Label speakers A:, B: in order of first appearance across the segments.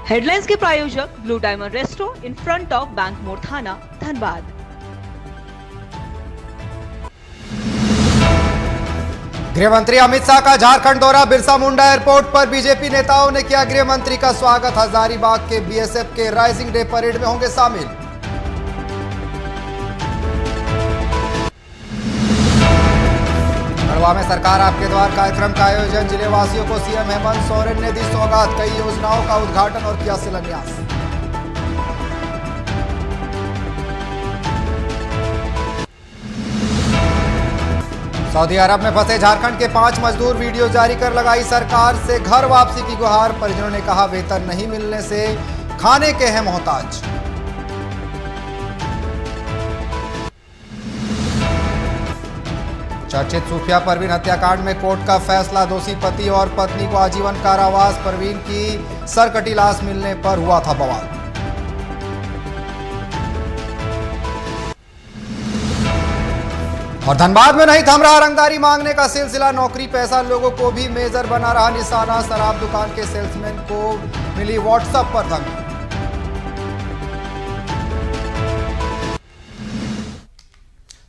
A: Headlines के प्रायोजक blue diamond resto in front of bank मोड़ थाना, धनबाद।
B: गृह मंत्री अमित शाह का झारखंड दौरा। बिरसा मुंडा एयरपोर्ट पर बीजेपी नेताओं ने किया गृह मंत्री का स्वागत। हजारीबाग के बीएसएफ के राइजिंग डे परेड में होंगे शामिल। खंडवा में सरकार आपके द्वार कार्यक्रम का आयोजन। जिले वासियों को सीएम हेमंत सोरेन ने दी सौगात। कई योजनाओं का उद्घाटन और किया शिलान्यास। सऊदी अरब में फंसे झारखंड के 5 मजदूर। वीडियो जारी कर लगाई सरकार से घर वापसी की गुहार। परिजनों ने कहा वेतन नहीं मिलने से खाने के हैं मोहताज। चर्चित सूफिया परवीन हत्याकांड में कोर्ट का फैसला। दोषी पति और पत्नी को आजीवन कारावास। परवीन की सरकटी लाश मिलने पर हुआ था बवाल। और धनबाद में नहीं थम रहा रंगदारी मांगने का सिलसिला। नौकरी पैसा लोगों को भी मेजर बना रहा निशाना। शराब दुकान के सेल्समैन को मिली व्हाट्सएप पर धमकी।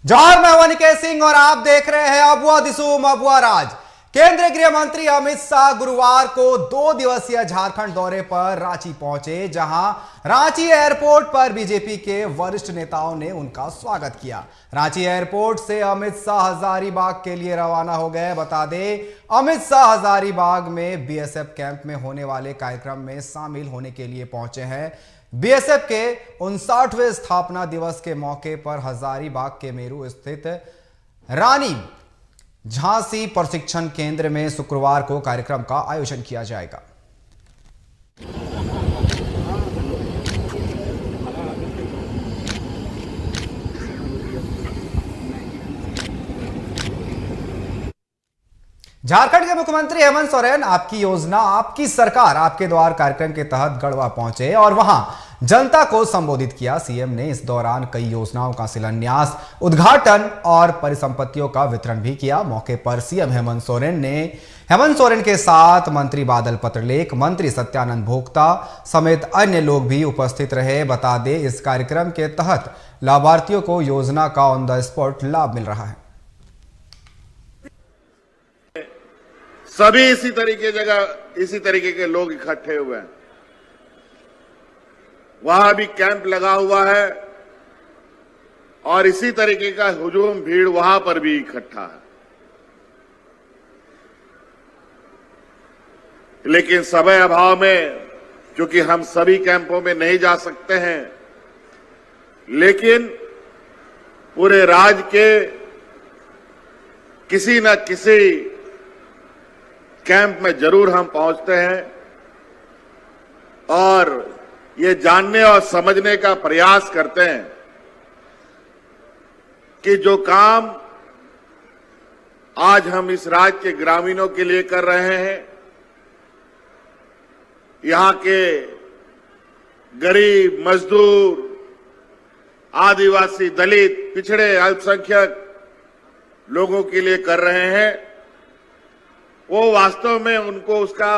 B: जौहर में हूं निकेश सिंह और आप देख रहे हैं अबुआ दिसुम अबुआ राज। केंद्रीय गृह मंत्री अमित शाह गुरुवार को 2 दिवसीय झारखंड दौरे पर रांची पहुंचे, जहां रांची एयरपोर्ट पर बीजेपी के वरिष्ठ नेताओं ने उनका स्वागत किया। रांची एयरपोर्ट से अमित शाह हजारीबाग के लिए रवाना हो गए। बता दें, अमित शाह हजारीबाग में बीएसएफ कैंप में होने वाले कार्यक्रम में शामिल होने के लिए पहुंचे हैं। बीएसएफ के 59वें स्थापना दिवस के मौके पर हजारीबाग के मेरू स्थित रानी झांसी प्रशिक्षण केंद्र में शुक्रवार को कार्यक्रम का आयोजन किया जाएगा। झारखंड के मुख्यमंत्री हेमंत सोरेन आपकी योजना आपकी सरकार आपके द्वार कार्यक्रम के तहत गढ़वा पहुंचे और वहां जनता को संबोधित किया। सीएम ने इस दौरान कई योजनाओं का शिलान्यास, उद्घाटन और परिसंपत्तियों का वितरण भी किया। मौके पर सीएम हेमंत सोरेन के साथ मंत्री बादल पत्रलेख, मंत्री सत्यानंद भोक्ता समेत अन्य लोग भी उपस्थित रहे। बता दें, इस कार्यक्रम के तहत लाभार्थियों को योजना का ऑन द स्पॉट लाभ मिल रहा है।
C: सभी इसी तरीके के लोग इकट्ठे हुए हैं। वहां भी कैंप लगा हुआ है और इसी तरीके का हुजूम भीड़ वहां पर भी इकट्ठा है। लेकिन समय अभाव में, क्योंकि हम सभी कैंपों में नहीं जा सकते हैं, लेकिन पूरे राज्य के किसी न किसी कैंप में जरूर हम पहुंचते हैं और ये जानने और समझने का प्रयास करते हैं कि जो काम आज हम इस राज्य के ग्रामीणों के लिए कर रहे हैं, यहां के गरीब, मजदूर, आदिवासी, दलित, पिछड़े, अल्पसंख्यक लोगों के लिए कर रहे हैं, वो वास्तव में उनको उसका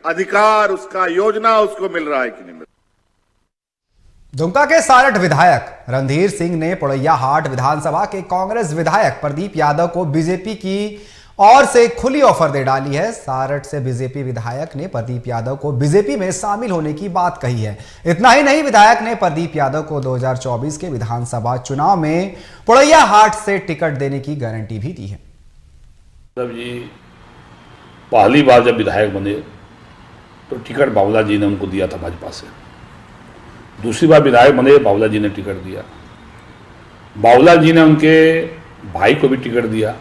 C: अधिकार, उसका योजना उसको मिल रहा है कि नहीं मिल रहा।
B: दुमका के सारठ विधायक रणधीर सिंह ने पोड़ैयाहाट विधानसभा के कांग्रेस विधायक प्रदीप यादव को बीजेपी की ओर से खुली ऑफर दे डाली है। सारठ से बीजेपी विधायक ने प्रदीप यादव को बीजेपी में शामिल होने की बात कही है। इतना ही नहीं, विधायक ने प्रदीप यादव को 2024 के विधानसभा चुनाव में पोड़ैयाहाट से टिकट देने की गारंटी भी दी है।
D: जी पहली बार जब विधायक बने तो टिकट बाबूलाल जी ने उनको दिया था भाजपा से। दूसरी बार विधायक बने, बाबूलाल जी ने टिकट दिया। बाबूलाल जी ने उनके भाई को भी टिकट दिया,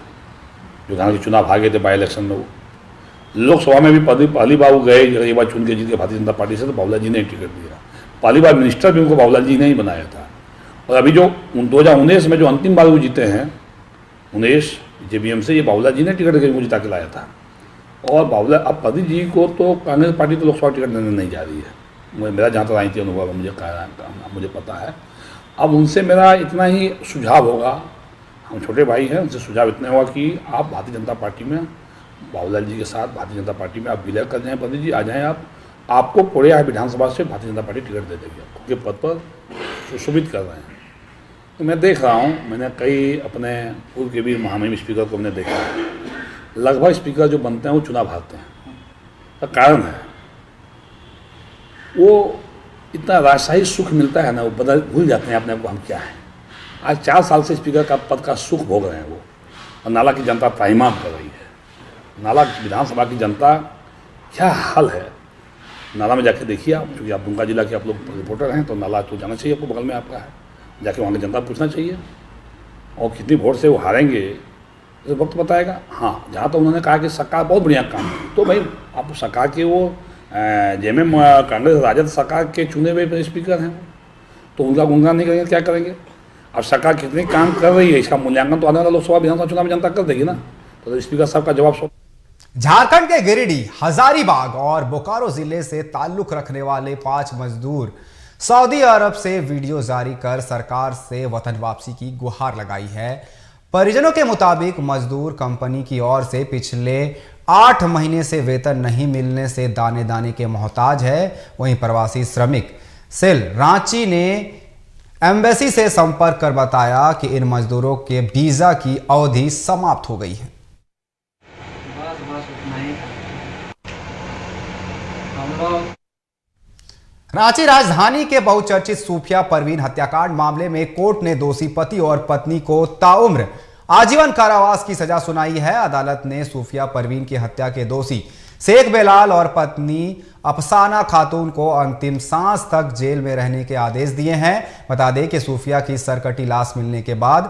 D: जो गांव के चुनाव भागे थे बाई इलेक्शन में। वो लोकसभा में भी पहली बार वो गए, एक बार चुन के जीत के भारतीय जनता पार्टी से, तो बाबूलाल जी ने टिकट दिया। पहली बार मिनिस्टर भी उनको बाबूलाल जी ने ही बनाया था। और अभी जो 2019 में जो अंतिम बार वो जीते हैं 19 जेबीएम से, ये बाबूलाल जी ने टिकट देकर मुझे जिता के लाया था। और बाबूलाल अब प्रदीप जी को तो कांग्रेस पार्टी तो लोकसभा टिकट देने नहीं जा रही है। मेरा जहाँ तक राजनीति अनुभव मुझे पता है। अब उनसे मेरा इतना ही सुझाव होगा, हम छोटे भाई हैं, उनसे सुझाव इतना होगा कि आप भारतीय जनता पार्टी में बाबूलाल जी के साथ भारतीय जनता पार्टी में आप विलय कर जाएं। प्रदीप जी आ जाएं आप, आपको पूरे यहाँ विधानसभा से भारतीय जनता पार्टी टिकट दे देगी, आपको के पद पर सुशोभित कर रहे हैं। तो मैं देख रहा हूँ, मैंने कई अपने पूर्व के भी महामहिम स्पीकर को हमने देखा है, लगभग स्पीकर जो बनते हैं वो चुनाव हारते हैं। का कारण है वो इतना राजशाही सुख मिलता है ना, वो भूल जाते हैं अपने आप को हम क्या है। आज 4 साल से स्पीकर का पद का सुख भोग रहे हैं वो, और नाला की जनता ताइमाम कर रही है। नाला विधानसभा की जनता क्या हाल है, नाला में जाके देखिए आप, क्योंकि आप दुमका जिला के आप लोग रिपोर्टर हैं, तो नाला तो जाना चाहिए आपको, बगल में आपका है, जाके वहाँ की जनता पूछना चाहिए। और कितनी वोट से वो हारेंगे तो वक्त बताएगा। हाँ, जहाँ तो उन्होंने कहा कि सरकार बहुत बढ़िया काम की, तो भाई आप सरकार के वो जेएमएम कांग्रेस राजद सरकार के चुने हुए स्पीकर हैं, तो उनका गुणगान नहीं करेंगे क्या करेंगे। अब सरकार कितने काम कर रही है इसका मूल्यांकन तो आने वाला लोकसभा विधानसभा चुनाव में जनता कर देगी ना। तो स्पीकर साहब का जवाब
B: झारखंड के गिरिडीह, हजारीबाग और बोकारो जिले से ताल्लुक रखने वाले 5 मजदूर सऊदी अरब से वीडियो जारी कर सरकार से वतन वापसी की गुहार लगाई है। परिजनों के मुताबिक मजदूर कंपनी की ओर से पिछले 8 महीने से वेतन नहीं मिलने से दाने दाने के मोहताज है। वहीं प्रवासी श्रमिक सेल रांची ने एम्बेसी से संपर्क कर बताया कि इन मजदूरों के वीजा की अवधि समाप्त हो गई है। रांची राजधानी के बहुचर्चित सूफिया परवीन हत्याकांड मामले में कोर्ट ने दोषी पति और पत्नी को ताउम्र आजीवन कारावास की सजा सुनाई है। अदालत ने सूफिया परवीन की हत्या के दोषी शेख बेलाल और पत्नी अफसाना खातून को अंतिम सांस तक जेल में रहने के आदेश दिए हैं। बता दें कि सूफिया की सरकटी लाश मिलने के बाद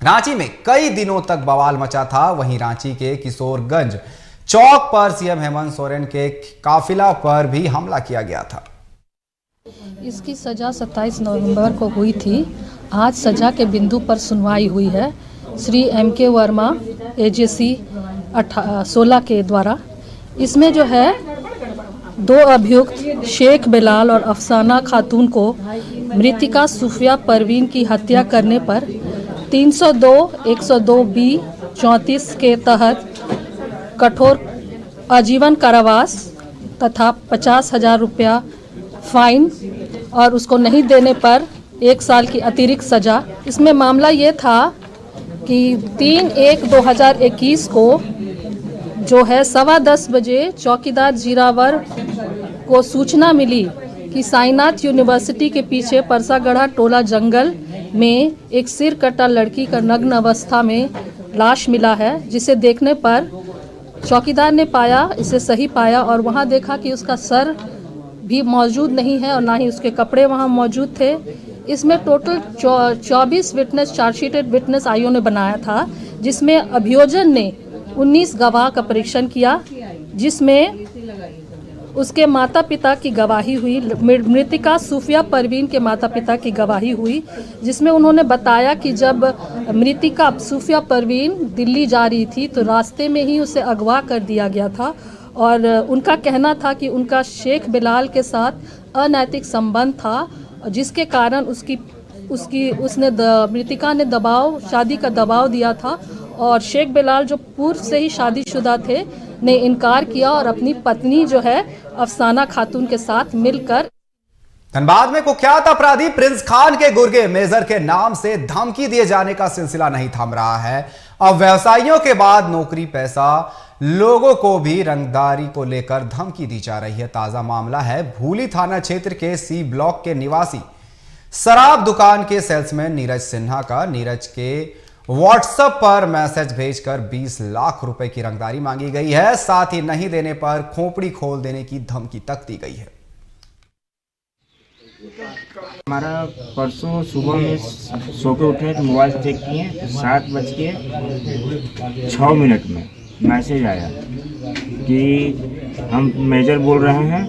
B: रांची में कई दिनों तक बवाल मचा था। वहीं रांची के किशोरगंज चौक पर सीएम हेमंत सोरेन के काफिला पर भी हमला किया गया था।
E: इसकी सज़ा 27 नवंबर को हुई थी। आज सज़ा के बिंदु पर सुनवाई हुई है श्री MK वर्मा AJC 16 के द्वारा। इसमें जो है 2 अभियुक्त शेख बेलाल और अफसाना खातून को मृतिका सूफिया परवीन की हत्या करने पर 302, 102B, 34 के तहत कठोर आजीवन कारावास तथा 50,000 रुपया फाइन और उसको नहीं देने पर 1 साल की अतिरिक्त सज़ा। इसमें मामला ये था कि 3/1/2021 को जो है 10:15 बजे चौकीदार जीरावर को सूचना मिली कि साईनाथ यूनिवर्सिटी के पीछे परसागढ़ा टोला जंगल में एक सिर कटा लड़की का नग्न अवस्था में लाश मिला है, जिसे देखने पर चौकीदार ने पाया, इसे सही पाया और वहाँ देखा कि उसका सर भी मौजूद नहीं है और ना ही उसके कपड़े वहाँ मौजूद थे। इसमें टोटल 24 विटनेस चार्जशीटेड विटनेस आयोग ने बनाया था, जिसमें अभियोजन ने 19 गवाह का परीक्षण किया, जिसमें उसके माता पिता की गवाही हुई, मृतिका सूफिया परवीन के माता पिता की गवाही हुई, जिसमें उन्होंने बताया कि जब मृतिका सूफिया परवीन दिल्ली जा रही थी तो रास्ते में ही उसे अगवा कर दिया गया था और उनका कहना था कि उनका शेख बेलाल के साथ अनैतिक संबंध था, जिसके कारण मृतिका ने शादी का दबाव दिया था और शेख बेलाल जो पूर्व से ही शादीशुदा थे ने इनकार किया और अपनी पत्नी जो है अफसाना खातून के साथ मिलकर।
B: धनबाद में कुख्यात अपराधी प्रिंस खान के गुर्गे मेजर के नाम से धमकी दिए जाने का सिलसिला नहीं थम रहा है। अब व्यवसायियों के बाद नौकरी पैसा लोगों को भी रंगदारी को लेकर धमकी दी जा रही है। ताजा मामला है भूली थाना क्षेत्र के C ब्लॉक के निवासी शराब दुकान के सेल्समैन नीरज सिन्हा का। नीरज के व्हाट्सएप पर मैसेज भेजकर 20 लाख रुपए की रंगदारी मांगी गई है। साथ ही नहीं देने पर खोपड़ी खोल देने की धमकी तक दी गई है।
F: हमारा परसों सुबह में सो के उठे तो मोबाइल चेक किए, 7:06 में मैसेज आया कि हम मेजर बोल रहे हैं,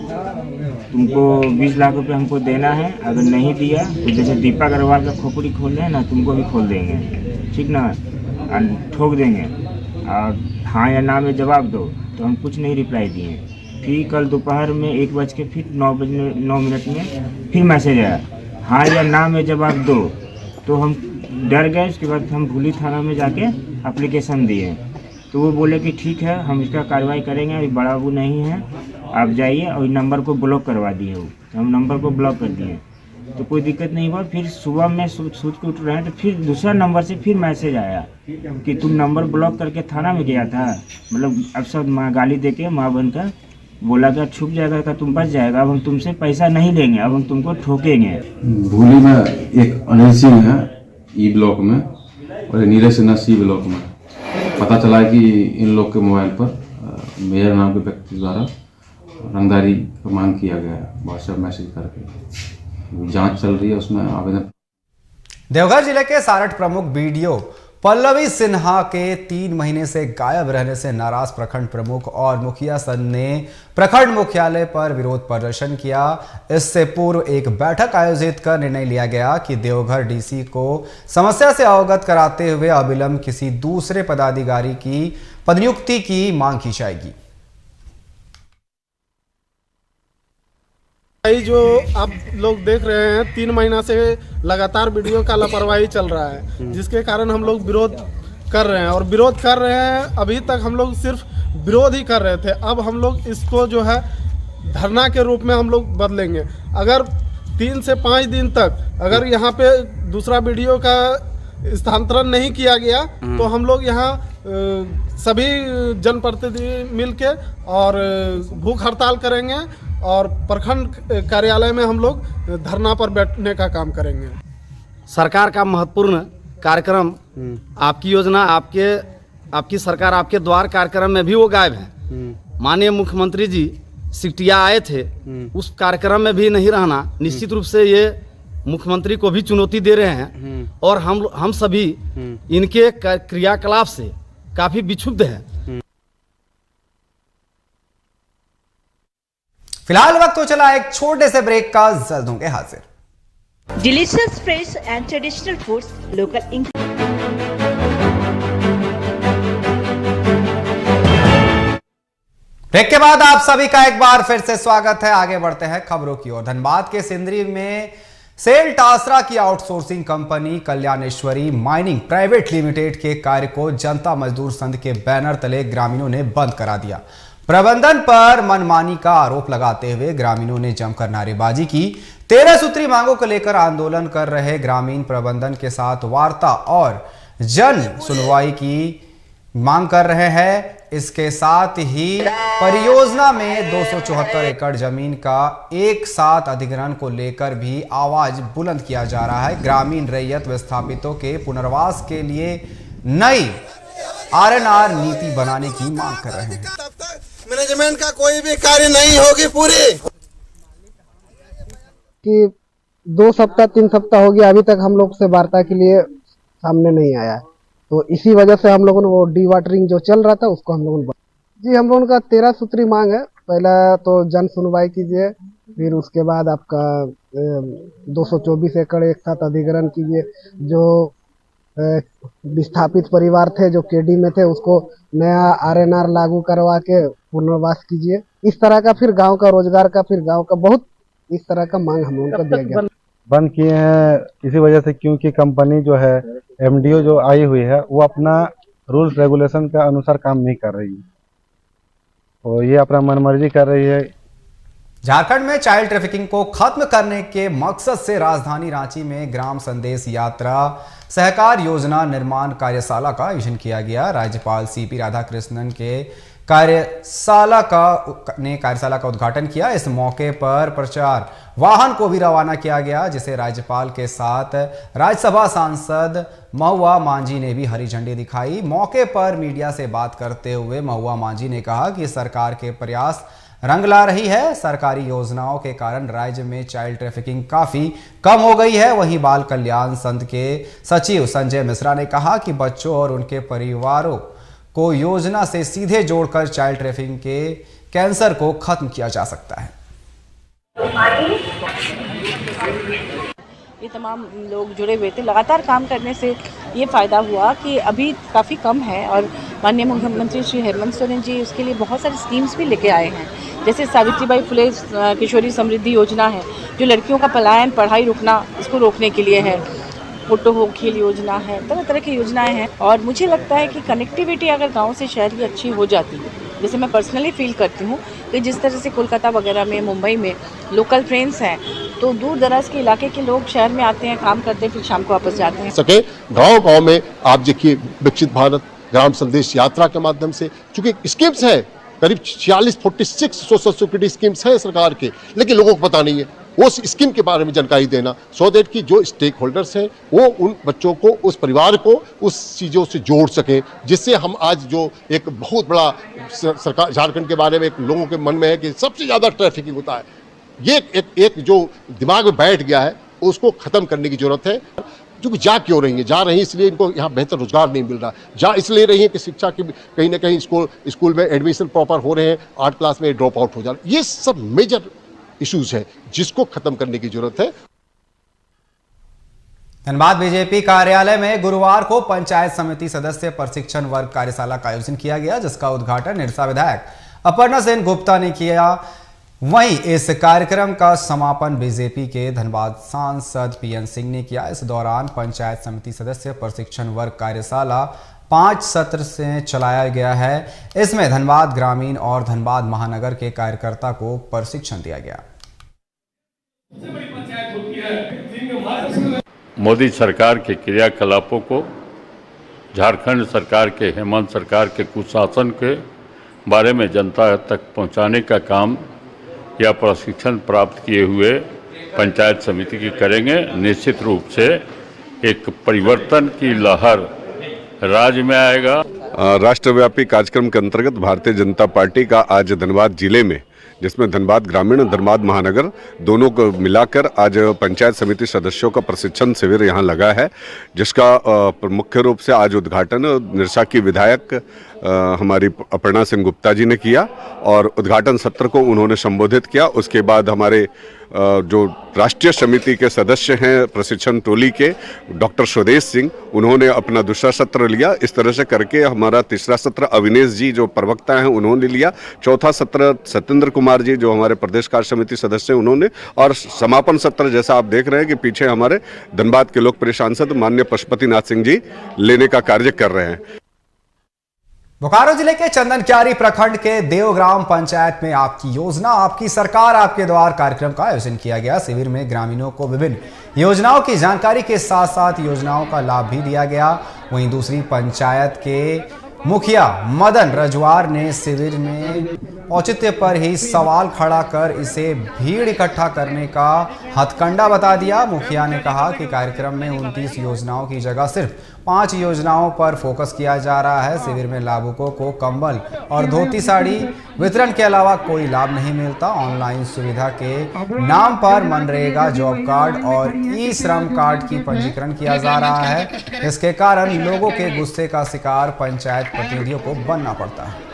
F: तुमको 20 लाख रुपए हमको देना है, अगर नहीं दिया तो जैसे दीपा अग्रवाल का खोपड़ी खोल रहे हैं ना, तुमको भी खोल देंगे, ठीक ना, ठोक देंगे और हाँ या ना में जवाब दो। तो हम कुछ नहीं रिप्लाई दिए। फिर कल दोपहर में 1:09 में फिर मैसेज आया, हाँ या ना में जवाब दो। तो हम डर गए। उसके बाद हम भूली थाना में जाके एप्लीकेशन दिए, तो वो बोले कि ठीक है हम इसका कार्रवाई करेंगे, अभी बड़ा बाबू नहीं है आप जाइए, और नंबर को ब्लॉक करवा दिए हो। तो हम नंबर को ब्लॉक कर दिए, तो कोई दिक्कत नहीं हुआ। फिर सुबह में सोच के उठ रहे हैं तो फिर दूसरा नंबर से फिर मैसेज आया कि तुम नंबर ब्लॉक करके थाना में गया था, मतलब अक्सर माँ गाली दे के माँ बनकर बोला कि छुप जाएगा का तुम बच जाएगा, अब हम तुमसे पैसा नहीं लेंगे, अब हम तुमको ठोकेंगे।
G: भूली में एक अनिल सिंह है ई ब्लॉक में, और नीरज सिन्हा सी ब्लॉक में। पता चला कि इन लोग के मोबाइल पर मेयर नाम के व्यक्ति द्वारा रंगदारी का मांग किया गया है व्हाट्सएप मैसेज करके। जांच चल रही है, उसमें आवेदन।
B: देवघर जिले के सारठ प्रमुख बीडीओ पल्लवी सिन्हा के 3 महीने से गायब रहने से नाराज प्रखंड प्रमुख और मुखिया संघ ने प्रखंड मुख्यालय पर विरोध प्रदर्शन किया। इससे पूर्व एक बैठक आयोजित कर निर्णय लिया गया कि देवघर डीसी को समस्या से अवगत कराते हुए अविलंब किसी दूसरे पदाधिकारी की पदनियुक्ति की मांग की जाएगी।
H: जो आप लोग देख रहे हैं 3 महीना से लगातार वीडियो का लापरवाही चल रहा है, जिसके कारण हम लोग विरोध कर रहे हैं। और विरोध कर रहे हैं, अभी तक हम लोग सिर्फ विरोध ही कर रहे थे। अब हम लोग इसको जो है धरना के रूप में हम लोग बदलेंगे। अगर 3 से 5 दिन तक अगर यहाँ पे दूसरा वीडियो का स्थानांतरण नहीं किया गया तो हम लोग यहाँ सभी जनप्रतिनिधि मिलके और भूख हड़ताल करेंगे और प्रखंड कार्यालय में हम लोग धरना पर बैठने का काम करेंगे।
I: सरकार का महत्वपूर्ण कार्यक्रम आपकी योजना आपकी सरकार आपके द्वार कार्यक्रम में भी वो गायब है। माननीय मुख्यमंत्री जी सिकटिया आए थे, उस कार्यक्रम में भी नहीं रहना निश्चित रूप से ये मुख्यमंत्री को भी चुनौती दे रहे हैं। और हम सभी इनके क्रियाकलाप से काफी विक्षुब्ध हैं।
B: फिलहाल वक्त तो चला एक छोटे से ब्रेक का, जल्द होंगे हाजिर।
A: Delicious fresh and traditional foods, local ingredients.
B: Break के बाद आप सभी का एक बार फिर से स्वागत है। आगे बढ़ते हैं खबरों की ओर। धनबाद के सिंदरी में सेल टासरा की outsourcing company Kalyaneshwari mining private limited के कार्य को जनता मजदूर संघ के बैनर तले ग्रामीणों ने बंद करा दिया। प्रबंधन पर मनमानी का आरोप लगाते हुए ग्रामीणों ने जमकर नारेबाजी की। 13 सूत्री मांगों को लेकर आंदोलन कर रहे ग्रामीण प्रबंधन के साथ वार्ता और जन सुनवाई की मांग कर रहे हैं। इसके साथ ही परियोजना में 274 एकड़ जमीन का एक साथ अधिग्रहण को लेकर भी आवाज बुलंद किया जा रहा है। ग्रामीण रैयत विस्थापितों के पुनर्वास के लिए नई आरएनआर नीति बनाने की मांग कर रहे हैं।
J: मैनेजमेंट का कोई भी कार्य नहीं होगी पूरी
K: कि 2 सप्ताह 3 सप्ताह हो गया, अभी तक हम लोग से वार्ता के लिए सामने नहीं आया। तो इसी वजह से हम लोगों ने वो डी वाटरिंग जो चल रहा था उसको हम लोगों ने जी हम लोगों का 13 सूत्री मांग है। पहला तो जन सुनवाई कीजिए, फिर उसके बाद आपका 224 एकड़ एक साथ अधिग्रहण कीजिए। जो विस्थापित परिवार थे जो केडी में थे उसको नया आरएनआर लागू करवा के पुनर्वास कीजिए। इस तरह का फिर गांव का रोजगार का फिर गांव का बहुत इस तरह का मांग हम लोगों को दिया गया।
L: बंद किए हैं इसी वजह से क्योंकि कंपनी जो है एमडीओ जो आई हुई है वो अपना रूल्स रेगुलेशन के अनुसार काम नहीं कर रही है और ये अपना मनमर्जी कर रही है।
B: झारखंड में चाइल्ड ट्रैफिकिंग को खत्म करने के मकसद से राजधानी रांची में ग्राम संदेश यात्रा सहकार योजना निर्माण कार्यशाला का आयोजन किया गया। राज्यपाल सीपी राधाकृष्णन के कार्यशाला का उद्घाटन किया। इस मौके पर प्रचार वाहन को भी रवाना किया गया, जिसे राज्यपाल के साथ राज्यसभा सांसद महुआ मांझी ने भी हरी झंडी दिखाई। मौके पर मीडिया से बात करते हुए महुआ मांझी ने कहा कि सरकार के प्रयास रंग ला रही है। सरकारी योजनाओं के कारण राज्य में चाइल्ड ट्रैफिकिंग काफी कम हो गई है। वहीं बाल कल्याण संघ के सचिव संजय मिश्रा ने कहा कि बच्चों और उनके परिवारों को योजना से सीधे जोड़कर चाइल्ड ट्रैफिकिंग के कैंसर को खत्म किया जा सकता है।
M: ये तमाम लोग जुड़े हुए थे। लगातार काम करने से ये फ़ायदा हुआ कि अभी काफ़ी कम है और माननीय मुख्यमंत्री श्री हेमंत सोरेन जी उसके लिए बहुत सारी स्कीम्स भी लेके आए हैं। जैसे सावित्रीबाई फुले किशोरी समृद्धि योजना है जो लड़कियों का पलायन पढ़ाई रुकना इसको रोकने के लिए है। फोटो हो खेल योजना है, तरह तरह की योजनाएं हैं और मुझे लगता है कि कनेक्टिविटी अगर गांव से शहर की अच्छी हो जाती जैसे मैं पर्सनली फील करती हूँ कि जिस तरह से कोलकाता वगैरह में, मुंबई में लोकल ट्रेन्स हैं, तो दूर दराज के इलाके के लोग शहर में आते हैं, काम करते हैं, फिर शाम को वापस जाते हैं।
N: सके गांव-गांव में आप देखिए विकसित भारत ग्राम संदेश यात्रा के माध्यम से, चूंकि स्कीम्स है करीब 46 सोशल सिक्योरिटी स्कीम्स हैं सरकार के, लेकिन लोगों को पता नहीं है। उस स्कीम के बारे में जानकारी देना, सो दैट कि जो स्टेक होल्डर्स हैं वो उन बच्चों को, उस परिवार को उस चीज़ों से जोड़ सकें, जिससे हम आज जो एक बहुत बड़ा सरकार झारखंड के बारे में एक लोगों के मन में है कि सबसे ज़्यादा ट्रैफिकिंग होता है, ये एक जो दिमाग में बैठ गया है उसको ख़त्म करने की ज़रूरत है। क्योंकि जा क्यों रही है, जा रही है इसलिए इनको यहाँ बेहतर रोजगार नहीं मिल रहा, जा इसलिए रही है कि शिक्षा की कहीं ना कहीं स्कूल में एडमिशन प्रॉपर हो रहे हैं, 8 क्लास में ड्रॉप आउट हो जा रहे हैं। ये सब मेजर इश्यूज है जिसको खत्म करने की जरूरत है।
B: धनबाद बीजेपी कार्यालय में गुरुवार को पंचायत समिति सदस्य प्रशिक्षण वर्ग कार्यशाला का आयोजन किया गया, जिसका उद्घाटन निरसा विधायक अपर्णा सेन गुप्ता ने किया। वहीं इस कार्यक्रम का समापन बीजेपी के धनबाद सांसद पीएन सिंह ने किया। इस दौरान पंचायत समिति सदस्य प्रशिक्षण वर्ग कार्यशाला 5 सत्र से चलाया गया है। इसमें धनबाद ग्रामीण और धनबाद महानगर के कार्यकर्ता को प्रशिक्षण दिया गया।
O: मोदी सरकार के क्रियाकलापों को, झारखंड सरकार के, हेमंत सरकार के कुशासन के बारे में जनता तक पहुंचाने का काम या प्रशिक्षण प्राप्त किए हुए पंचायत समिति की करेंगे। निश्चित रूप से एक परिवर्तन की लहर राज्य में आएगा।
P: राष्ट्रव्यापी कार्यक्रम के अंतर्गत भारतीय जनता पार्टी का आज धनबाद जिले में, जिसमें धनबाद ग्रामीण और धनबाद महानगर दोनों को मिलाकर आज पंचायत समिति सदस्यों का प्रशिक्षण शिविर यहाँ लगा है, जिसका मुख्य रूप से आज उद्घाटन निरसा की विधायक हमारी अपर्णा सेन गुप्ता जी ने किया और उद्घाटन सत्र को उन्होंने संबोधित किया। उसके बाद हमारे जो राष्ट्रीय समिति के सदस्य हैं प्रशिक्षण टोली के डॉक्टर स्वदेश सिंह, उन्होंने अपना दूसरा सत्र लिया। इस तरह से करके हमारा तीसरा सत्र अविनेश जी जो प्रवक्ता हैं उन्होंने लिया। चौथा सत्र सत्येंद्र कुमार जी जो हमारे प्रदेश कार्य समिति सदस्य उन्होंने, और समापन सत्र जैसा आप देख रहे हैं कि पीछे हमारे धनबाद के लोकप्रिय सांसद माननीय पशुपतिनाथ सिंह जी लेने का कार्य कर रहे हैं।
B: बोकारो जिले के चंदनक्यारी प्रखंड के देवग्राम पंचायत में आपकी योजना आपकी सरकार आपके द्वार कार्यक्रम का आयोजन किया गया। शिविर में ग्रामीणों को विभिन्न योजनाओं की जानकारी के साथ साथ योजनाओं का लाभ भी दिया गया। वहीं दूसरी पंचायत के मुखिया मदन रजवार ने शिविर में औचित्य पर ही सवाल खड़ा कर इसे भीड़ इकट्ठा करने का हथकंडा बता दिया। मुखिया ने कहा कि कार्यक्रम में 29 योजनाओं की जगह सिर्फ 5 योजनाओं पर फोकस किया जा रहा है। शिविर में लाभुकों को कंबल और धोती साड़ी वितरण के अलावा कोई लाभ नहीं मिलता। ऑनलाइन सुविधा के नाम पर मनरेगा जॉब कार्ड और ई श्रम कार्ड की पंजीकरण किया जा रहा है। इसके कारण लोगों के गुस्से का शिकार पंचायत प्रतिनिधियों को बनना पड़ता है।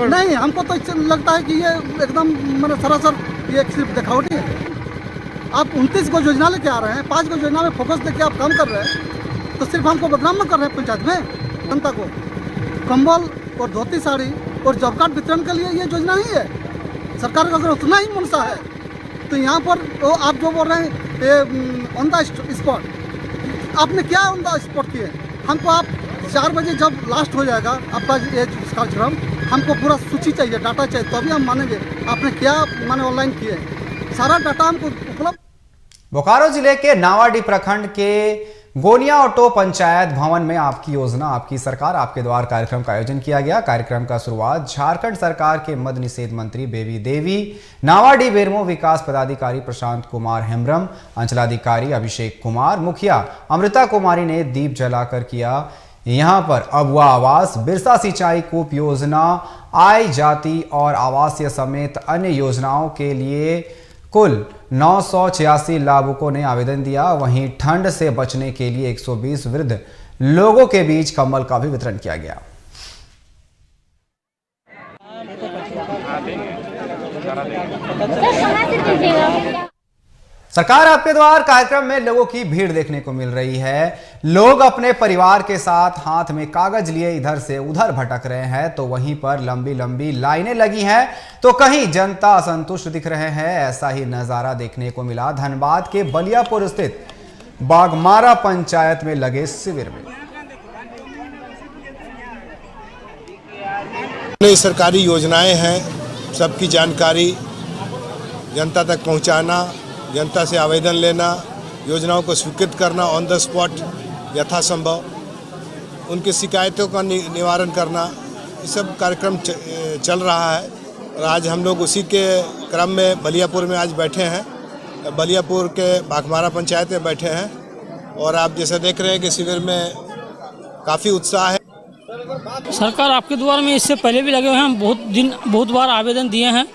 Q: नहीं, हमको तो लगता है कि ये एकदम मैंने सरासर ये सिर्फ दिखावटी है। आप 29 को योजना लेके आ रहे हैं, 5 को योजना में फोकस देके आप काम कर रहे हैं, तो सिर्फ हमको बदनाम न कर रहे हैं पंचायत में। जनता को कंबल और धोती साड़ी और जॉब कार्ड वितरण के लिए ये योजना ही है। सरकार का अगर उतना ही मनसा है तो यहाँ पर तो आप जो बोल रहे हैं ऑन द स्पॉट, आपने क्या ऑन द स्पॉट किए? हमको आप 4 बजे जब लास्ट हो जाएगा आपका ये कार्यक्रम, हमको पूरा सूची चाहिए, डाटा चाहिए, तो अभी हम मानेंगे आपने क्या माने ऑनलाइन किए। सारा डाटा हमको उपलब्ध।
B: बोकारो जिले के नावाडीह प्रखंड के गोनिया ऑटो पंचायत भवन में आपकी योजना आपकी सरकार आपके द्वार कार्यक्रम का आयोजन किया गया। कार्यक्रम का शुरुआत झारखंड सरकार के मद निषेध मंत्री बेबी देवी, नावाडीह बेरमो विकास पदाधिकारी प्रशांत कुमार हेम्ब्रम, अंचलाधिकारी अभिषेक कुमार, मुखिया अमृता कुमारी ने दीप जलाकर किया। यहाँ पर अबुआ आवास, बिरसा सिंचाई कूप योजना, आय जाति और आवासीय समेत अन्य योजनाओं के लिए कुल 986 लाभुकों ने आवेदन दिया। वहीं ठंड से बचने के लिए 120 वृद्ध लोगों के बीच कंबल का भी वितरण किया गया। सरकार आपके द्वार कार्यक्रम में लोगों की भीड़ देखने को मिल रही है। लोग अपने परिवार के साथ हाथ में कागज लिए इधर से उधर भटक रहे हैं, तो वहीं पर लंबी लंबी लाइनें लगी हैं, तो कहीं जनता असंतुष्ट दिख रहे हैं। ऐसा ही नजारा देखने को मिला धनबाद के बलियापुर स्थित बागमारा पंचायत में लगे शिविर में।
J: नई सरकारी योजनाएं हैं, सबकी जानकारी जनता तक पहुंचाना, जनता से आवेदन लेना, योजनाओं को स्वीकृत करना ऑन द स्पॉट यथासंभव, उनकी शिकायतों का निवारण करना, ये सब कार्यक्रम चल रहा है। और आज हम लोग उसी के क्रम में बलियापुर में आज बैठे हैं, बलियापुर के बाघमारा पंचायत में बैठे हैं और आप जैसे देख रहे हैं कि शिविर में काफ़ी उत्साह है।
R: सरकार आपके द्वार में इससे पहले भी लगे हुए हैं, हम बहुत बार आवेदन दिए हैं।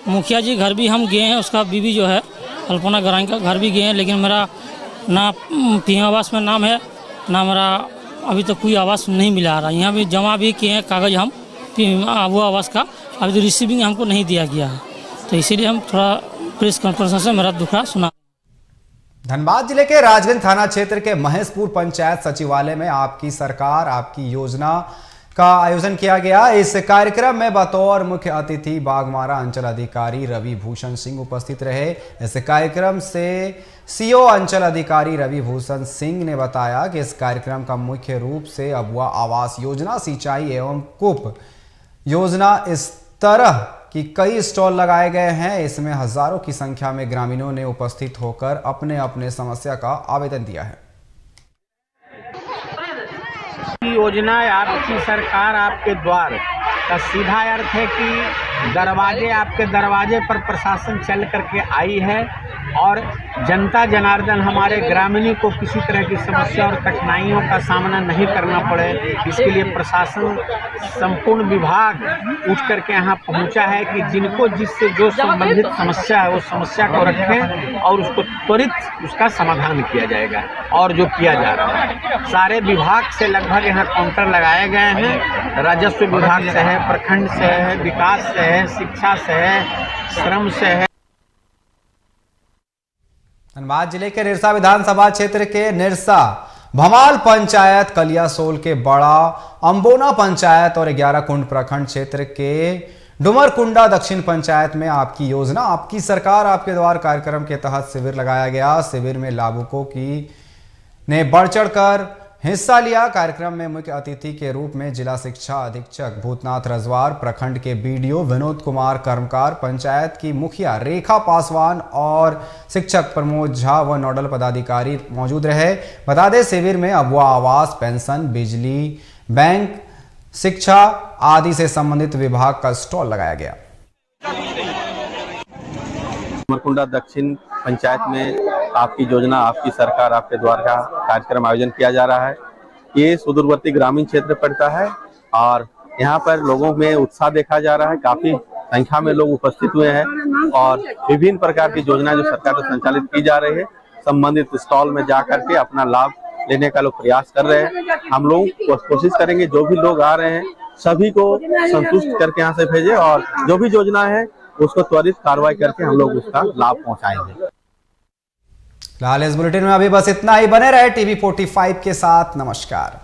R: मुखिया जी घर भी हम गए हैं, उसका बीवी जो है अल्पना गराई का घर भी गए हैं, लेकिन मेरा ना पीएम आवास में नाम है, ना मेरा अभी तक कोई आवास नहीं मिला रहा। यहाँ भी जमा भी किए हैं कागज़ हम वो आवास का, अभी तो रिसीविंग हमको नहीं दिया गया है, तो इसीलिए हम थोड़ा प्रेस कॉन्फ्रेंस से मेरा दुखड़ा सुना।
B: धनबाद जिले के राजगंज थाना क्षेत्र के महेशपुर पंचायत सचिवालय में आपकी सरकार आपकी योजना का आयोजन किया गया। इस कार्यक्रम में बतौर मुख्य अतिथि बाघमारा अंचल अधिकारी रवि भूषण सिंह उपस्थित रहे। इस कार्यक्रम से सीओ अंचल अधिकारी रवि भूषण सिंह ने बताया कि इस कार्यक्रम का मुख्य रूप से अबुआ आवास योजना, सिंचाई एवं कूप योजना, इस तरह कि कई स्टॉल लगाए गए हैं। इसमें हजारों की संख्या में ग्रामीणों ने उपस्थित होकर अपने अपने समस्या का आवेदन दिया है।
S: योजना आपकी सरकार आपके द्वार का सीधा अर्थ है कि दरवाजे आपके दरवाजे पर प्रशासन चल करके आई है और जनता जनार्दन हमारे ग्रामीणों को किसी तरह की समस्या और कठिनाइयों का सामना नहीं करना पड़े, इसके लिए प्रशासन संपूर्ण विभाग उठ करके यहाँ पहुँचा है कि जिनको जिससे जो संबंधित समस्या है उस समस्या को रखें और उसको त्वरित उसका समाधान किया जाएगा। और जो किया जा रहा है सारे विभाग से लगभग यहाँ काउंटर लगाए गए हैं, राजस्व विभाग से है, प्रखंड से है, विकास से है, शिक्षा से है, श्रम से है।
B: धनबाद जिले के निरसा विधानसभा क्षेत्र के निरसा भमाल पंचायत, कलियासोल के बड़ा अंबोना पंचायत और 11 कुंड प्रखंड क्षेत्र के डुमरकुंडा दक्षिण पंचायत में आपकी योजना आपकी सरकार आपके द्वार कार्यक्रम के तहत शिविर लगाया गया। शिविर में लाभुकों ने बढ़ चढ़कर हिस्सा लिया। कार्यक्रम में मुख्य अतिथि के रूप में जिला शिक्षा अधीक्षक भूतनाथ रजवार, प्रखंड के बीडीओ विनोद कुमार कर्मकार, पंचायत की मुखिया रेखा पासवान और शिक्षक प्रमोद झा व नोडल पदाधिकारी मौजूद रहे। बता दें शिविर में अबुआ आवास, पेंशन, बिजली, बैंक, शिक्षा आदि से संबंधित विभाग का स्टॉल लगाया गया।
T: डुमरकुंडा दक्षिण पंचायत में आपकी योजना आपकी सरकार आपके द्वार का कार्यक्रम आयोजन किया जा रहा है। ये सुदूरवर्ती ग्रामीण क्षेत्र पड़ता है और यहाँ पर लोगों में उत्साह देखा जा रहा है। काफी संख्या में लोग उपस्थित हुए हैं और विभिन्न प्रकार की योजनाएं जो सरकार द्वारा संचालित की जा रही है, संबंधित स्टॉल में जा करके अपना लाभ लेने का लोग प्रयास कर रहे हैं। हम लोग कोशिश करेंगे जो भी लोग आ रहे हैं सभी को संतुष्ट करके यहाँ से भेजें और जो भी योजना है उसको त्वरित कार्रवाई करके हम लोग उसका लाभ पहुंचाएंगे।
B: फिलहाल इस बुलेटिन में अभी बस इतना ही। बने रहे टीवी 45 के साथ। नमस्कार।